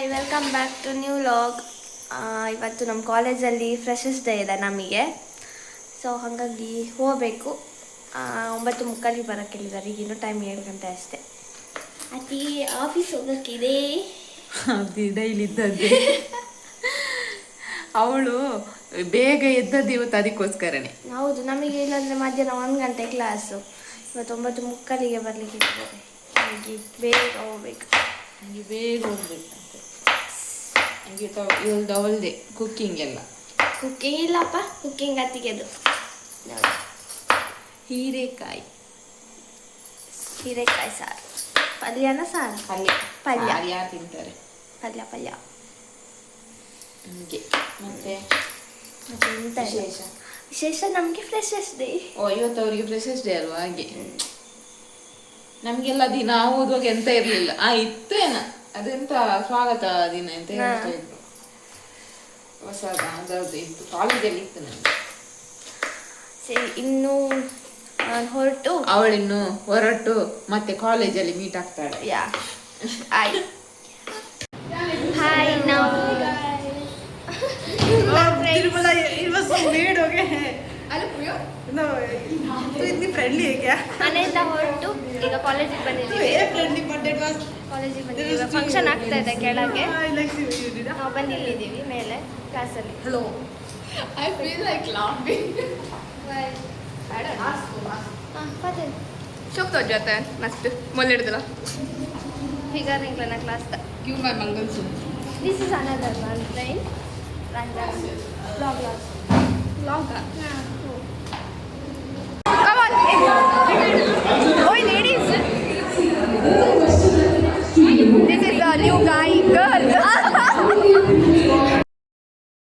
Hi, welcome back to new vlog. ಇವತ್ತು ನಮ್ಮ ಕಾಲೇಜಲ್ಲಿ ಫ್ರೆಶರ್ಸ್ ಡೇ ಇದೆ ನಮಗೆ. ಸೊ ಹಾಗಾಗಿ ಹೋಗಬೇಕು. 9:30 ಬರೋಕ್ಕೆ ಹೇಳಿದ್ದಾರೆ. ಈಗಿನ್ನೂ ಟೈಮ್ 7 ಗಂಟೆ ಅಷ್ಟೇ. ಅತಿ ಆಫೀಸ್ ಹೋಗೋಕ್ಕಿದೆ. ಅದು ಡೈಲಿ ಇದ್ದದ್ದೇ. ಅವಳು ಬೇಗ ಎದ್ದದ್ದು ಇವತ್ತು ಅದಕ್ಕೋಸ್ಕರನೇ. ಹೌದು, ನಮಗೆ ಇಲ್ಲಾಂದರೆ ಮಧ್ಯಾಹ್ನ 1 ಗಂಟೆ ಕ್ಲಾಸು. ಇವತ್ತು 9:30 ಬರಲಿಕ್ಕೆ ಇರ್ತದೆ. ಹಾಗೆ ಬೇಗ ಹೋಗ್ಬೇಕು. ನನಗೆ ಬೇಗ ಹೋಗ್ಬೇಕಂತೆ. ನನಗೆ ಇವಳ್ದು ಅವಳದೇ ಕುಕ್ಕಿಂಗ್ ಎಲ್ಲ. ಕುಕ್ಕಿಂಗ್ ಇಲ್ಲಪ್ಪ, ಕುಕ್ಕಿಂಗ್ ಅತ್ತಿಗೆದು. ಹೀರೆಕಾಯಿ ಸಾರು. ಪಲ್ಯನ ಸಾರು? ಪಲ್ಯ. ಯಾರು ತಿಂತಾರೆ? ಪಲ್ಯ. ಹಂಗೆ. ಮತ್ತೆ ಎಂತ ವಿಶೇಷ ನಮಗೆ ಫ್ರೆಶರ್ಸ್ ಡೇ. ಇವತ್ತು ಅವರಿಗೆ ಫ್ರೆಶರ್ಸ್ ಡೇ ಅಲ್ವಾ, ಹಾಗೆ. ನಮಗೆಲ್ಲ ದಿನ ಓದುವಾಗ ಎಂತ ಇರಲಿಲ್ಲ. ಇತ್ತೇನ ಅದೆಂತ ಸ್ವಾಗತ ದಿನ ಅಂತ ಹೇಳ್ತಾ ಇದ್ರು. ಹೊಸದ ಅದರದ್ದು ಇತ್ತು, ಕಾಲೇಜಲ್ಲಿ ಇತ್ತು ನನಗೆ. ಸರಿ, ಇನ್ನು ನಾನು ಅವಳಿನ್ನು ಹೊರಟು ಮತ್ತೆ ಕಾಲೇಜಲ್ಲಿ ಮೀಟ್ ಆಗ್ತಾಳೆ. ಹಾಯ್, ನಾವು ಮನೆಯಿಂದ ಹೊರಟು ಈಗ ಕಾಲೇಜಿಗೆ ಬಂದಿದ್ದೀವಿ. ಫಂಕ್ಷನ್ ಆಗ್ತಾ ಇದೆ ಕೆಳಗೆ. ನಾವು ಬಂದು ಇಲ್ಲಿದ್ದೀವಿ ಮೇಲೆ ಕ್ಲಾಸಲ್ಲಿ. Hello, I feel like laughing. ಶೋಕ್ತ ಜಾತೆ ಮಸ್ತ್ ಮೊಲ್ಲಿಡ್ದಲ್ಲ ಫಿಗರ್ ಇಂಕ್ಲನ ಕ್ಲಾಸ್ ಕ್ಯೂ my mangalsutra. This is another one train vlog. Come on. Oi ladies. This is a new girl.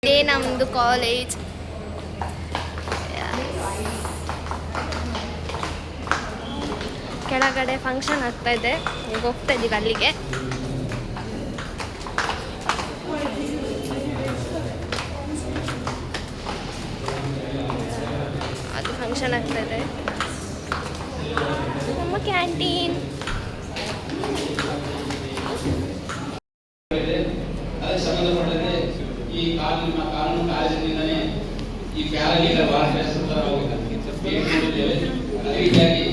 ಇದೇ ನಮ್ಮದು ಕಾಲೇಜ್. ಕೆಳಗಡೆ ಫಂಕ್ಷನ್ ಆಗ್ತಾ ಇದೆ. ಈಗ ಹೋಗ್ತಾ ಇದ್ದೀವಿ ಅಲ್ಲಿಗೆ. ಅದು ಫಂಕ್ಷನ್ ಆಗ್ತಾ ಇದೆ. ನಮ್ಮ ಕ್ಯಾಂಟೀನ್. ಅದಕ್ಕೆ ಸಂಬಂಧಪಟ್ಟಂತೆ ಈ ಕಾನೂನು ಕಾಲೇಜಿನಿಂದಲೇ ಈ ಪ್ಯಾರಾಲೀಗಲ್ ವಾರ್ಷಿಕ ನೋಡಿದ್ದೇವೆ. ಅದೇ ರೀತಿಯಾಗಿ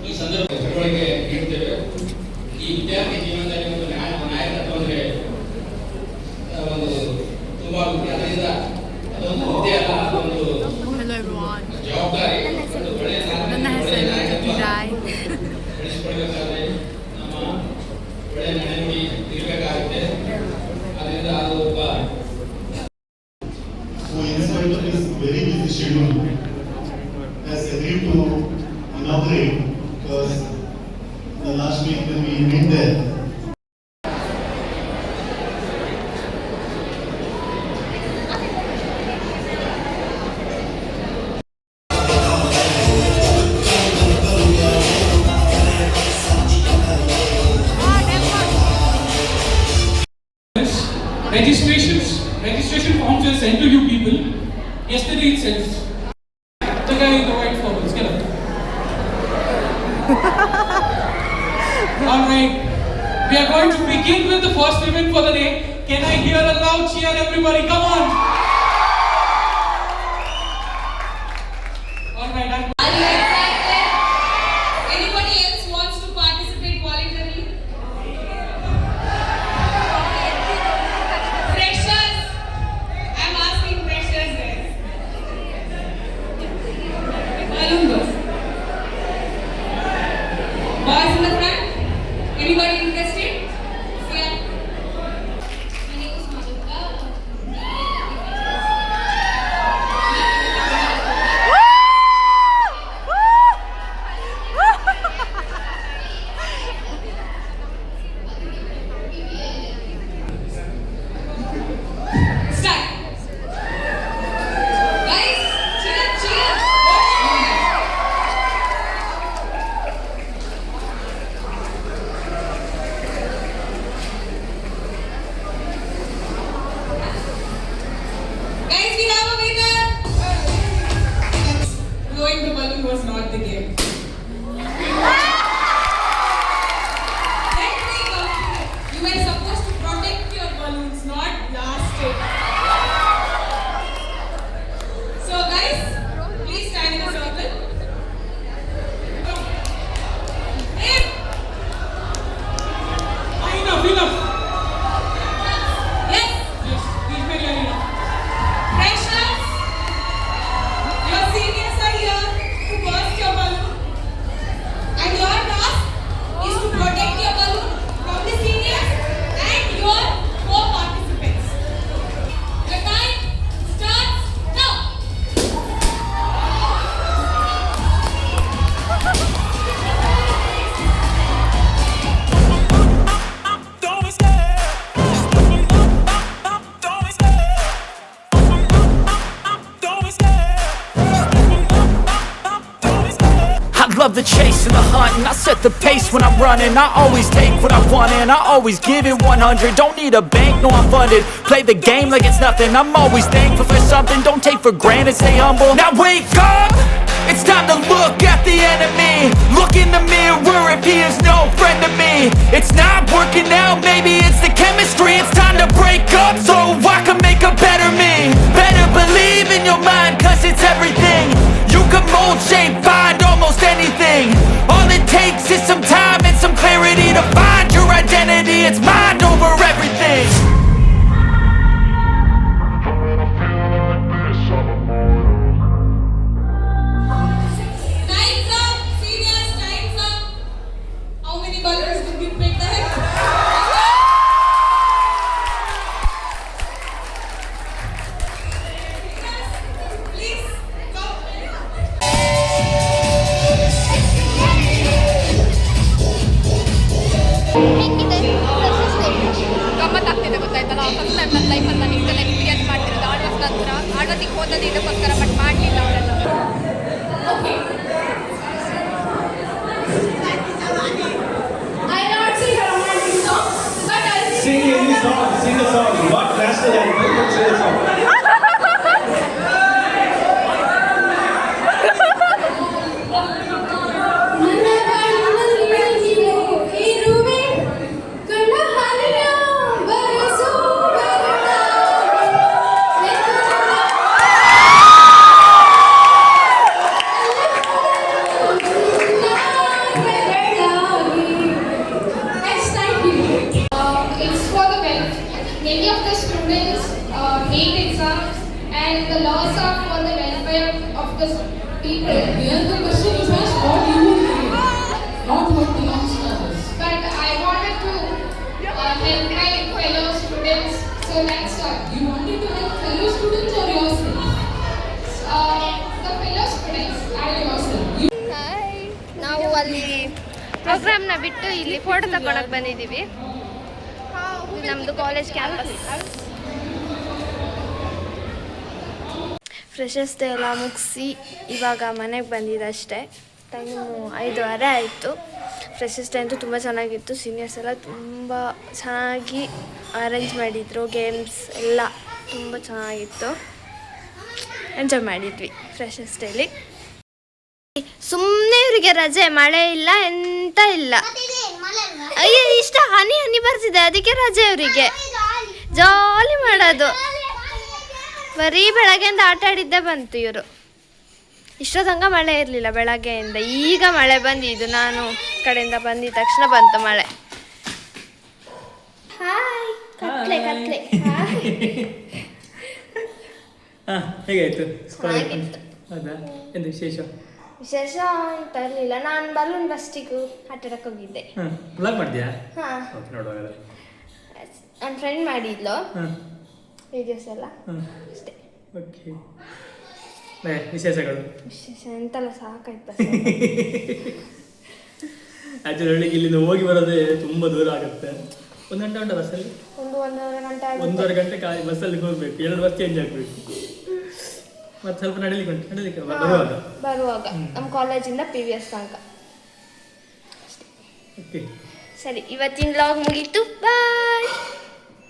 ಈ ಸಂದರ್ಭ ಚಳವಳಿಕೆ ನೀಡುತ್ತೇವೆ. ಈ ವಿದ್ಯಾರ್ಥಿ ಜೀವನದಲ್ಲಿ ಒಂದು ನಾಯಕತ್ವ ಅಂದರೆ ಒಂದು ತುಂಬಾ ಮುಖ್ಯ. ಅದರಿಂದ ಅದೊಂದು ಹುದ್ದೆ ಅಲ್ಲ, ಅದೊಂದು ಜವಾಬ್ದಾರಿ. ಬೆಳೆಸಿಕೊಳ್ಬೇಕಾದ್ರೆ ನಮ್ಮ ಒಳ್ಳೆಯ ನಡೆನುಡಿ ಇರಬೇಕಾಗುತ್ತೆ. ಅದರಿಂದ ಅದು ಒಬ್ಬ very busy schedule has agreed to inaugurate because the last week when we met there. Registration forms were sent to you people yesterday itself. The guy in the white flowers, get up. All right, we are going to begin with the first event for the day. Can I hear a loud cheer, everybody? Come on. All right. Anybody else wants to participate voluntarily? Freshers, I'm asking freshers there. Alumnos. Boys in the front. Anybody interested? Yeah. My name is Madhurika. balloons, not blasted. So guys, please stand in a circle. Aim. Enough. Yes. Yes, these very enough. Freshers, your seniors are here to burst your balloon. And your task is to protect your balloon from the seniors and your co-participants. The time starts now. I love the chase and the hunt, and I set the pace when I'm running. I always take what I want and I always give it 100. Don't need a bank, no I'm funded. Play the game like it's nothing. I'm always thankful for something. Don't take for granted, stay humble. Now wake up! It's time to look at the enemy. Look in the mirror if he is no friend to me. It's not working out, maybe it's the chemistry. It's time to break up so I can make a better me. Better believe in your mind, cause it's everything. You can mold, shape, find almost anything. All it takes is some time and some clarity to find your identity. It's mind over everything. Time's up, seniors, time's up. How many balloons did you pick the heck? Please, come. ಗಮ್ಮತ್ತಾಗ್ತಿದೆ ಗೊತ್ತಾಯ್ತಲ್ಲ. First time ನನ್ನ ಲೈಫಲ್ಲಿ ನಾನು ಇದೆಲ್ಲ experience ಮಾಡ್ತಿರೋದು ಆಡ್ವರ್ಸ್ ನಂತರ. ಆಡ್ವರ್ಸಿಗೆ ಹೋದದ್ದು ಇದಕ್ಕೋಸ್ಕರ, but ಮಾಡಲಿಲ್ಲ ಅವರೆಲ್ಲ. I not sing a romantic song, but I'll sing. Sing any song, sing a song. What national anthem? Sing a song. It's for the benefit. Many of the students hate exams, and the laws are for the welfare of the people. Here the question is asked what you will do, not what belongs to others. But I wanted to help my fellow students, so let's start. You wanted to help fellow students or yourself? The fellow students. And yourself. ನಾವು ಅಲ್ಲಿ ಪ್ರೋಗ್ರಾಮ್ನ ಬಿಟ್ಟು ಇಲ್ಲಿ photo ತಗೊಳಕ್ ಬಂದಿದ್ದೀವಿ. ಇದು ನಮ್ಮದು college campus. Freshers day ಎಲ್ಲ ಮುಗಿಸಿ ಇವಾಗ ಮನೆಗೆ ಬಂದಿದ್ದಷ್ಟೇ. ಟೈಮು 5:30 ಆಯಿತು. ಫ್ರೆಶರ್ಸ್ ಡೇ ಅಂತೂ ತುಂಬ ಚೆನ್ನಾಗಿತ್ತು. ಸೀನಿಯರ್ಸ್ ಎಲ್ಲ ತುಂಬ ಚೆನ್ನಾಗಿ ಅರೇಂಜ್ ಮಾಡಿದರು. ಗೇಮ್ಸ್ ಎಲ್ಲ ತುಂಬ ಚೆನ್ನಾಗಿತ್ತು. ಎಂಜಾಯ್ ಮಾಡಿದ್ವಿ ಫ್ರೆಶರ್ಸ್ ಡೇಲಿ. ಸುಮ್ಮನೆ ಇವರಿಗೆ ರಜೆ, ಮಳೆ ಇಲ್ಲ ಎಂತ ಇಲ್ಲ. ಅಯ್ಯೋ ಇಷ್ಟ ಹನಿ ಹನಿ ಬರ್ತಿದೆ, ಅದಕ್ಕೆ ರಜೆ ಇವರಿಗೆ. ಜಾಲಿ ಮಾಡೋದು. ಬರೀ ಬೆಳಗ್ಗೆಯಿಂದ ಆಟ ಆಡಿದ್ದೇ ಬಂತು ಇವರು. ಇಷ್ಟೊತ್ತಂಗ ಮಳೆ ಇರಲಿಲ್ಲ ಬೆಳಗ್ಗೆಯಿಂದ. ಈಗ ಮಳೆ ಬಂದಿದ್ದು, ನಾನು ಕಡೆಯಿಂದ ಬಂದಿದ ತಕ್ಷಣ ಬಂತು ಮಳೆ. ಹಾಯ್ ಕತ್ಲೆ ಕತ್ಲೆ. ಹೇಗಾಯ್ತು? ಚೆನ್ನಾಗಿತ್ತು. ಹೌದಾ? ಎಂದು ವಿಶೇಷ ವಿಶೇಷ ಅಂತ ಇರಲಿಲ್ಲ. ನಾನು ಬಲೂನ್ ಬಸ್ಟಿಗೂ ಆಟಾಡಕ್ಕೆ ಹೋಗಿದ್ದೆ. ಬ್ಲಾಗ್ ಮಾಡಿದ್ಯಾ? ಹಾಂ, ಓಕೆ, ನೋಡುವಾಗ ನನ್ನ ಫ್ರೆಂಡ್ ಮಾಡಿದ್ಲು ವಿಡಿಯೋಸ್ ಎಲ್ಲ. ಅಷ್ಟೇ. ಓಕೆ, ವಿಶೇಷಗಳು ವಿಶೇಷ ಎಂತೆಲ್ಲ ಸಾಕಾಯ್ತು. ಆ್ಯಕ್ಚುಲಿ ಹಳ್ಳಿಗೆ ಇಲ್ಲಿಂದ ಹೋಗಿ ಬರೋದೇ ತುಂಬ ದೂರ ಆಗುತ್ತೆ. 1 ಗಂಟೆ ಉಂಟು ಬಸ್ಸಲ್ಲಿ. 1.5 ಗಂಟೆ ಆಗುತ್ತೆ. 1.5 ಗಂಟೆ ಬಸ್ಸಲ್ಲಿ ಹೋಗ್ಬೇಕು. 2 ಬಸ್ ಚೇಂಜ್ ಆಗಬೇಕು. ಮತ್ತೆ ಸ್ವಲ್ಪ ನಡೀಲಿಕ್ಕೆ ಬರುವಾಗ ನಮ್ಮ ಕಾಲೇಜಿಂದ PVS ತನಕ. ಓಕೆ, ಸರಿ, ಇವತ್ತಿನ ವ್ಲಾಗ್ ಮುಗೀತು. ಬಾಯ್.